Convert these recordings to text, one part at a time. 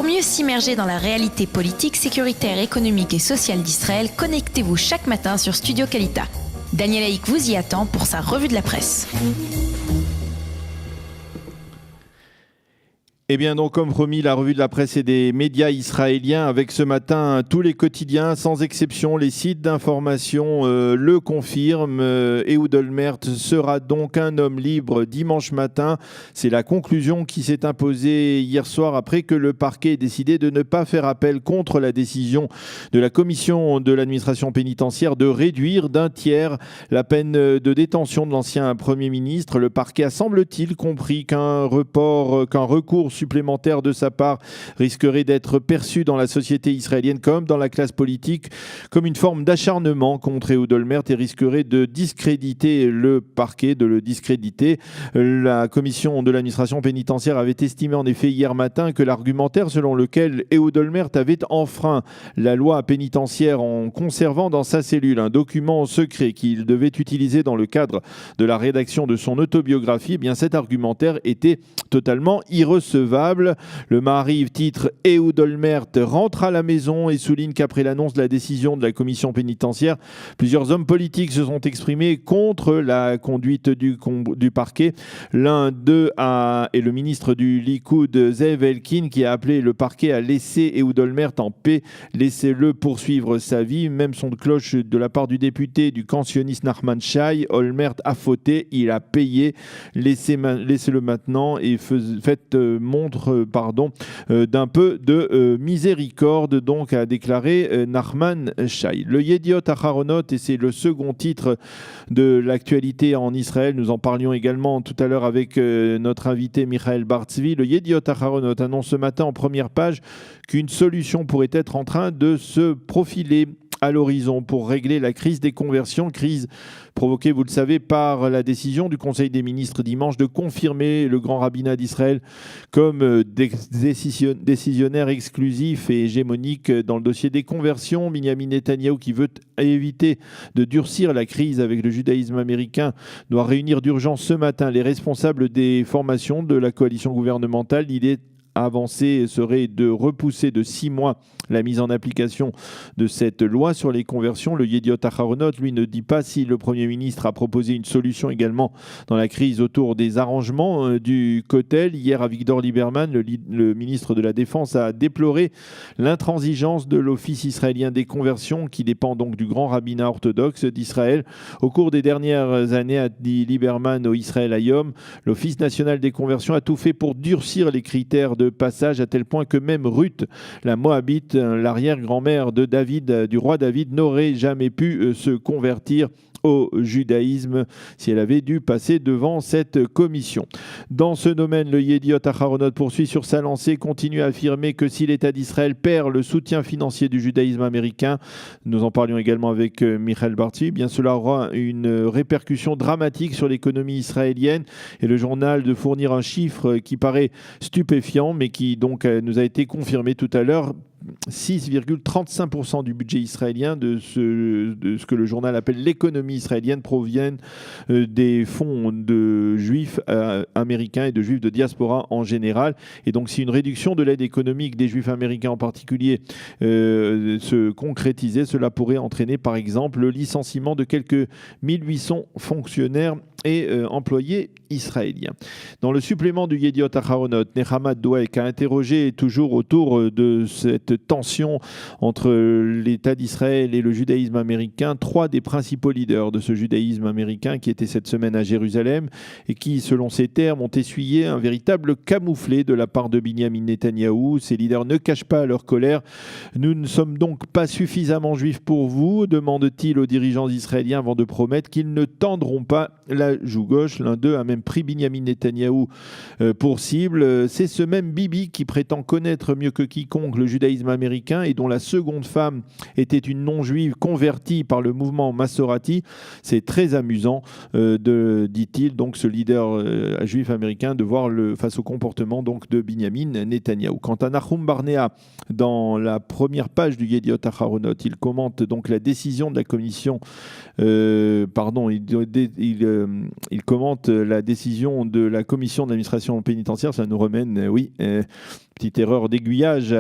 Pour mieux s'immerger dans la réalité politique, sécuritaire, économique et sociale d'Israël, connectez-vous chaque matin sur Studio Kalita. Daniel Haïk vous y attend pour sa revue de la presse. Eh bien donc comme promis, la revue de la presse et des médias israéliens avec ce matin tous les quotidiens, sans exception, les sites d'information le confirment. Ehud Olmert sera donc un homme libre dimanche matin. C'est la conclusion qui s'est imposée hier soir après que le parquet ait décidé de ne pas faire appel contre la décision de la commission de l'administration pénitentiaire de réduire d'un tiers la peine de détention de l'ancien Premier ministre. Le parquet a, semble-t-il, compris qu'un recours supplémentaire de sa part risquerait d'être perçu dans la société israélienne comme dans la classe politique comme une forme d'acharnement contre Ehud Olmert et risquerait de discréditer le parquet, de le discréditer. La commission de l'administration pénitentiaire avait estimé en effet hier matin que l'argumentaire selon lequel Ehud Olmert avait enfreint la loi pénitentiaire en conservant dans sa cellule un document secret qu'il devait utiliser dans le cadre de la rédaction de son autobiographie, eh bien cet argumentaire était totalement irrecevable. Le Maariv titre « Ehud Olmert rentre à la maison » et souligne qu'après l'annonce de la décision de la commission pénitentiaire, plusieurs hommes politiques se sont exprimés contre la conduite du parquet. L'un d'eux est le ministre du Likoud, Zeev Elkin, qui a appelé le parquet à laisser Ehud Olmert en paix, laissez-le poursuivre sa vie. Même son de cloche de la part du député du camp sioniste Nachman Shai. Olmert a fauté, il a payé, laissez-le maintenant et faites montre d'un peu de miséricorde, donc a déclaré Nachman Shai. Le Yediot Aharonot, et c'est le second titre de l'actualité en Israël, nous en parlions également tout à l'heure avec notre invité Michael Bar-Tzvi. Le Yediot Aharonot annonce ce matin en première page qu'une solution pourrait être en train de se profiler à l'horizon pour régler la crise des conversions, crise provoquée, vous le savez, par la décision du Conseil des ministres dimanche de confirmer le grand rabbinat d'Israël comme décisionnaire exclusif et hégémonique dans le dossier des conversions. Binyamin Netanyahou, qui veut éviter de durcir la crise avec le judaïsme américain, doit réunir d'urgence ce matin les responsables des formations de la coalition gouvernementale. L'idée avancée serait de repousser de 6 mois la mise en application de cette loi sur les conversions. Le Yediot Aharonot, lui, ne dit pas si le Premier ministre a proposé une solution également dans la crise autour des arrangements du Kotel. Hier, Avigdor Lieberman, le ministre de la Défense, a déploré l'intransigeance de l'Office israélien des conversions, qui dépend donc du grand rabbinat orthodoxe d'Israël. Au cours des dernières années, a dit Lieberman au Israël Hayom, l'Office national des conversions a tout fait pour durcir les critères de passage, à tel point que même Ruth, la Moabite, l'arrière-grand-mère de David, du roi David, n'aurait jamais pu se convertir au judaïsme si elle avait dû passer devant cette commission. Dans ce domaine, le Yediot Aharonot poursuit sur sa lancée, continue à affirmer que si l'État d'Israël perd le soutien financier du judaïsme américain, nous en parlions également avec Michael Bar-Tzvi, bien cela aura une répercussion dramatique sur l'économie israélienne, et le journal de fournir un chiffre qui paraît stupéfiant mais qui donc nous a été confirmé tout à l'heure. 6,35% du budget israélien de ce que le journal appelle l'économie israélienne proviennent des fonds de juifs américains et de juifs de diaspora en général. Et donc si une réduction de l'aide économique des juifs américains en particulier se concrétisait, cela pourrait entraîner par exemple le licenciement de quelques 1800 fonctionnaires et employés israéliens. Dans le supplément du Yediot Aharonot, Nechama Dweck a interrogé toujours autour de cette tension entre l'État d'Israël et le judaïsme américain 3 des principaux leaders de ce judaïsme américain qui étaient cette semaine à Jérusalem et qui, selon ces termes, ont essuyé un véritable camouflet de la part de Binyamin Netanyahou. Ces leaders ne cachent pas leur colère. Nous ne sommes donc pas suffisamment juifs pour vous, demande-t-il aux dirigeants israéliens avant de promettre qu'ils ne tendront pas la joue gauche. L'un d'eux a même pris Binyamin Netanyahou pour cible. C'est ce même Bibi qui prétend connaître mieux que quiconque le judaïsme américain et dont la seconde femme était une non-juive convertie par le mouvement Masorati. C'est très amusant, dit-il, donc ce leader juif américain, de voir face au comportement donc de Binyamin Netanyahou. Quant à Nahum Barnea, dans la première page du Yediot Aharonot, il commente donc la décision de la commission, il commente la la décision de la commission d'administration pénitentiaire. Ça nous remène, petite erreur d'aiguillage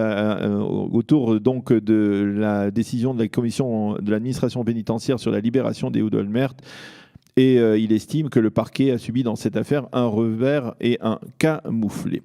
autour donc de la décision de la commission de l'administration pénitentiaire sur la libération d'Ehud Olmert. Et il estime que le parquet a subi dans cette affaire un revers et un camouflet.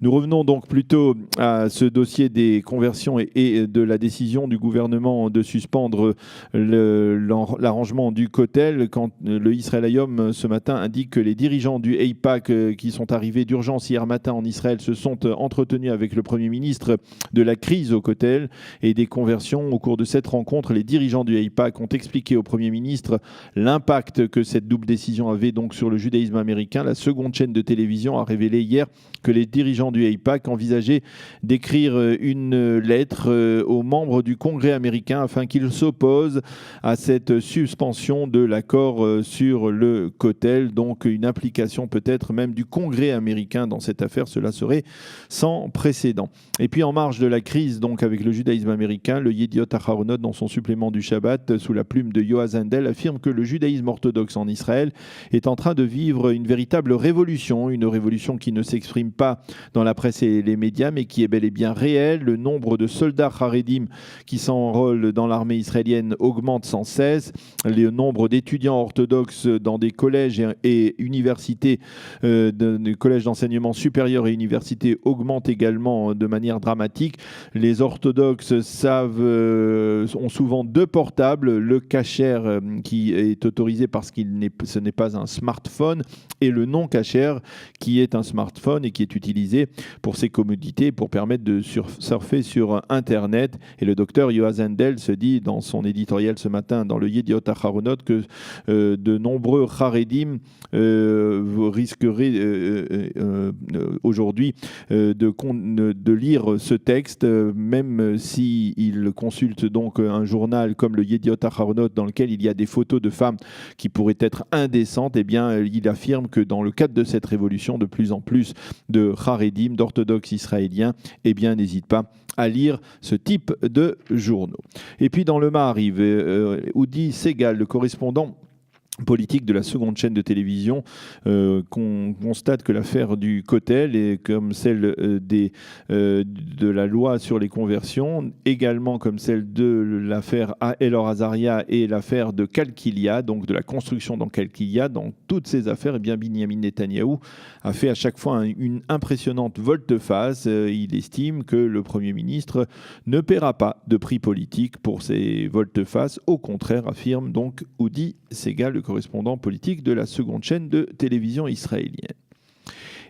Nous revenons donc plutôt à ce dossier des conversions et de la décision du gouvernement de suspendre l'arrangement du Kotel, quand le Israël Hayom ce matin indique que les dirigeants du AIPAC qui sont arrivés d'urgence hier matin en Israël se sont entretenus avec le Premier ministre de la crise au Kotel et des conversions. Au cours de cette rencontre, les dirigeants du AIPAC ont expliqué au Premier ministre l'impact que cette double décision avait donc sur le judaïsme américain. La seconde chaîne de télévision a révélé hier que les dirigeants du AIPAC envisageaient d'écrire une lettre aux membres du Congrès américain afin qu'ils s'opposent à cette suspension de l'accord sur le Kotel. Donc une implication peut-être même du Congrès américain dans cette affaire. Cela serait sans précédent. Et puis en marge de la crise donc avec le judaïsme américain, le Yediot Aharonot dans son supplément du Shabbat sous la plume de Yoaz Handel affirme que le judaïsme orthodoxe en Israël est en train de vivre une véritable révolution, une révolution qui ne s'exprime pas dans la presse et les médias, mais qui est bel et bien réelle. Le nombre de soldats Haredim qui s'enrôlent dans l'armée israélienne augmente sans cesse. Le nombre d'étudiants orthodoxes dans des collèges et universités, des collèges d'enseignement supérieur et universités augmente également de manière dramatique. Les orthodoxes ont souvent deux portables, le kasher qui est autorisé parce que ce n'est pas un smartphone, et le non kasher qui est un smartphone et qui est utilisé pour ses commodités, pour permettre de surfer sur Internet. Et le docteur Yoaz Handel se dit dans son éditorial ce matin dans le Yediot Aharonot que de nombreux Haredim risqueraient aujourd'hui de lire ce texte, même s'ils consultent donc un journal comme le Yediot Aharonot dans lequel il y a des photos de femmes qui pourraient être indécentes. Eh bien, il affirme que dans le cadre de cette révolution, de plus en plus de Haredim, d'orthodoxes israéliens, eh bien, n'hésite pas à lire ce type de journaux. Et puis dans le Maariv, Udi Segal, le correspondant politique de la seconde chaîne de télévision, constate que l'affaire du Kotel est comme celle de la loi sur les conversions, également comme celle de l'affaire Elor Azaria et l'affaire de Kalkilia, donc de la construction dans Kalkilia. Dans toutes ces affaires, eh bien, Binyamin Netanyahou a fait à chaque fois une impressionnante volte-face. Il estime que le Premier ministre ne paiera pas de prix politique pour ces volte-face. Au contraire, affirme donc Udi Segal, le correspondant politique de la seconde chaîne de télévision israélienne.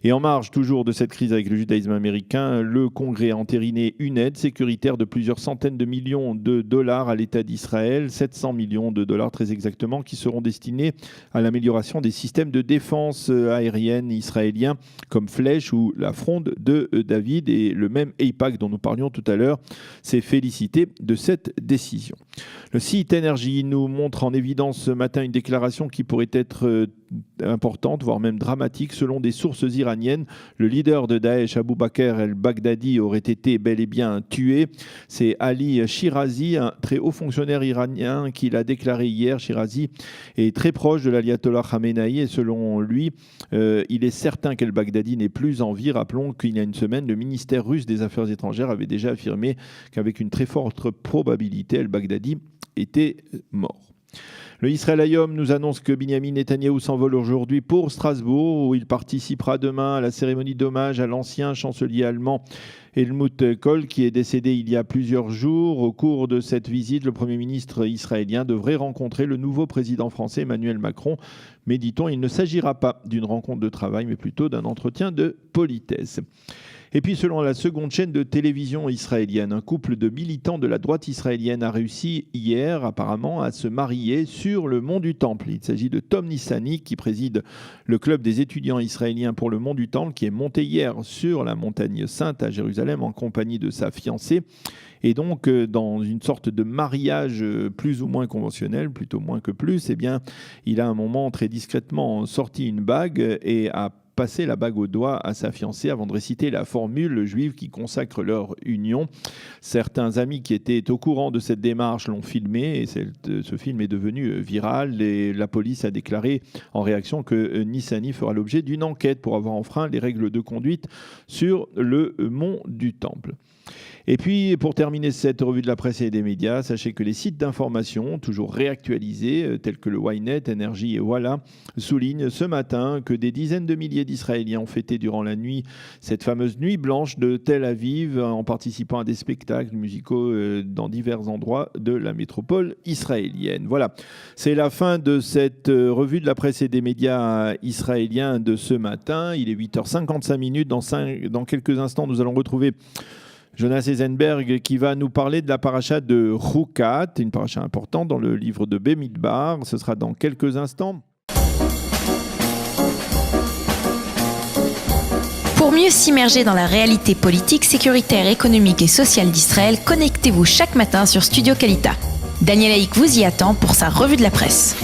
Et en marge toujours de cette crise avec le judaïsme américain, le Congrès a entériné une aide sécuritaire de plusieurs centaines de millions de dollars à l'État d'Israël, 700 millions de dollars très exactement, qui seront destinés à l'amélioration des systèmes de défense aérienne israéliens comme Flèche ou la Fronde de David. Et le même AIPAC dont nous parlions tout à l'heure s'est félicité de cette décision. Le site Energy nous montre en évidence ce matin une déclaration qui pourrait être importante, voire même dramatique. Selon des sources iraniennes, le leader de Daesh, Abu Bakr el-Baghdadi, aurait été bel et bien tué. C'est Ali Shirazi, un très haut fonctionnaire iranien, qui l'a déclaré hier. Shirazi est très proche de l'ayatollah Khamenei et selon lui, il est certain qu'el-Baghdadi n'est plus en vie. Rappelons qu'il y a une semaine, le ministère russe des Affaires étrangères avait déjà affirmé qu'avec une très forte probabilité, el-Baghdadi était mort. Le Israël Hayom nous annonce que Binyamin Netanyahou s'envole aujourd'hui pour Strasbourg, où il participera demain à la cérémonie d'hommage à l'ancien chancelier allemand Helmut Kohl, qui est décédé il y a plusieurs jours. Au cours de cette visite, le Premier ministre israélien devrait rencontrer le nouveau président français Emmanuel Macron. Mais dit-on, il ne s'agira pas d'une rencontre de travail, mais plutôt d'un entretien de politesse. Et puis, selon la seconde chaîne de télévision israélienne, un couple de militants de la droite israélienne a réussi hier, apparemment, à se marier sur le mont du Temple. Il s'agit de Tom Nissani, qui préside le club des étudiants israéliens pour le mont du Temple, qui est monté hier sur la montagne sainte à Jérusalem en compagnie de sa fiancée. Et donc, dans une sorte de mariage plus ou moins conventionnel, plutôt moins que plus, eh bien, il a à un moment très discrètement sorti une bague et a passer la bague au doigt à sa fiancée avant de réciter la formule juive qui consacre leur union. Certains amis qui étaient au courant de cette démarche l'ont filmé et ce film est devenu viral. Et la police a déclaré en réaction que Nissany fera l'objet d'une enquête pour avoir enfreint les règles de conduite sur le mont du Temple. Et puis, pour terminer cette revue de la presse et des médias, sachez que les sites d'information, toujours réactualisés, tels que le Ynet, Énergie et Voilà, soulignent ce matin que des dizaines de milliers d'Israéliens ont fêté durant la nuit cette fameuse nuit blanche de Tel Aviv en participant à des spectacles musicaux dans divers endroits de la métropole israélienne. Voilà, c'est la fin de cette revue de la presse et des médias israéliens de ce matin. Il est 8h55. Dans quelques instants, nous allons retrouver Jonas Eisenberg qui va nous parler de la paracha de Chukat, une paracha importante dans le livre de Bemidbar. Ce sera dans quelques instants. Pour mieux s'immerger dans la réalité politique, sécuritaire, économique et sociale d'Israël, connectez-vous chaque matin sur Studio Kalita. Daniel Haïk vous y attend pour sa revue de la presse.